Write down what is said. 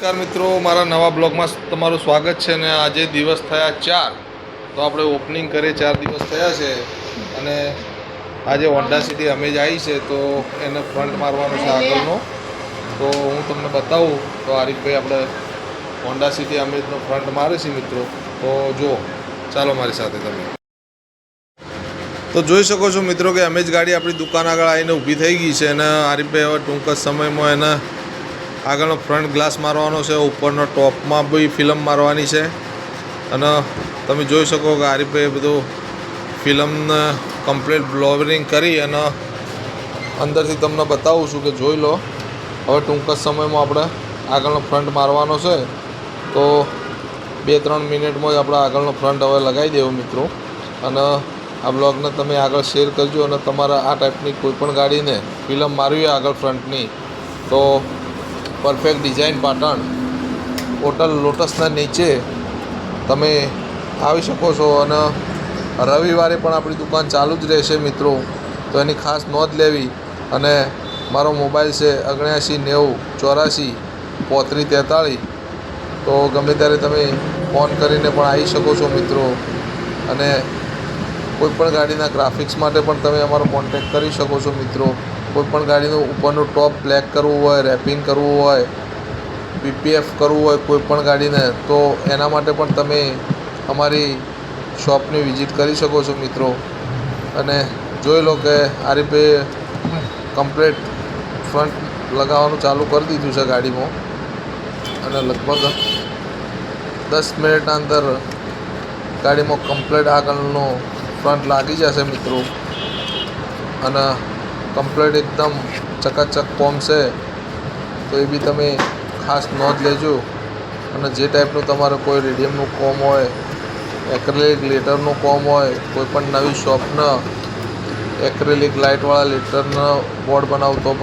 નમસ્કાર મિત્રો, મારા નવા બ્લોગમાં તમારું સ્વાગત છે. ને આજે દિવસ થયા 4, તો આપણે ઓપનિંગ કરીએ 4 દિવસ થયા છે. અને આજે હોન્ડા સિટી અમેજ આવી છે, તો એને ફ્રન્ટ મારવાનો છે આગળનો. તો હું તમને બતાવું. તો આરીફભાઈ આપણે હોન્ડા સિટી અમેજનો ફ્રન્ટ મારે છે મિત્રો. તો જો ચાલો મારી સાથે તમે. તો જોઈ શકો છો મિત્રો કે અમેજ ગાડી આપણી દુકાન આગળ આવીને ઊભી થઈ ગઈ છે. અને આરીફભાઈ હવે ટૂંક જ સમયમાં એને આગળનો ફ્રન્ટ ગ્લાસ મારવાનો છે, ઉપરનો ટોપમાં બી ફિલ્મ મારવાની છે. અને તમે જોઈ શકો કે આરીફભાઈ બધું ફિલ્મને કમ્પ્લીટ બ્લોવરિંગ કરી અને અંદરથી તમને બતાવું છું કે જોઈ લો. હવે ટૂંક જ સમયમાં આપણે આગળનો ફ્રન્ટ મારવાનો છે. તો 2-3 મિનિટમાં જ આપણે આગળનો ફ્રન્ટ હવે લગાવી દેવો મિત્રો. અને આ બ્લોગને તમે આગળ શેર કરજો. અને તમારા આ ટાઈપની કોઈપણ ગાડીને ફિલ્મ મારવી હોય આગળ ફ્રન્ટની, તો પરફેક્ટ ડિઝાઇન પાટણ હોટલ લોટસના નીચે તમે આવી શકો છો. અને રવિવારે પણ આપણી દુકાન ચાલુ જ રહેશે મિત્રો, તો એની ખાસ નોંધ લેવી. અને મારો મોબાઈલ છે 7990843543. તો ગમે ત્યારે તમે ફોન કરીને પણ આવી શકો છો મિત્રો. અને કોઈપણ ગાડીના ગ્રાફિક્સ માટે પણ તમે અમારો કોન્ટેક્ટ કરી શકો છો મિત્રો. કોઈપણ ગાડીનું ઉપરનું ટોપ બ્લેક કરવું હોય, રેપિંગ કરવું હોય, પીપીએફ કરવું હોય કોઈપણ ગાડીને, તો એના માટે પણ તમે અમારી શોપની વિઝિટ કરી શકો છો મિત્રો. અને જોઈ લો કે આરીફભાઈએ કમ્પ્લીટ ફ્રન્ટ લગાવવાનું ચાલુ કરી દીધું છે ગાડીમાં. અને લગભગ 10 મિનિટના અંદર ગાડીમાં કમ્પ્લીટ આગળનો ફ્રન્ટ લાગી જશે મિત્રો. અને કમ્પ્લીટ એકદમ ચકાચક કોમ છે, તો એ બી તમે ખાસ નોંધ લેજો. અને જે ટાઈપનું તમારે કોઈ રેડિયમનું કોમ હોય, એક્રેલિક લેટરનું કોમ હોય, કોઈપણ નવી શોપના એક્રેલિક લાઇટવાળા લેટરના બોર્ડ બનાવતો પણ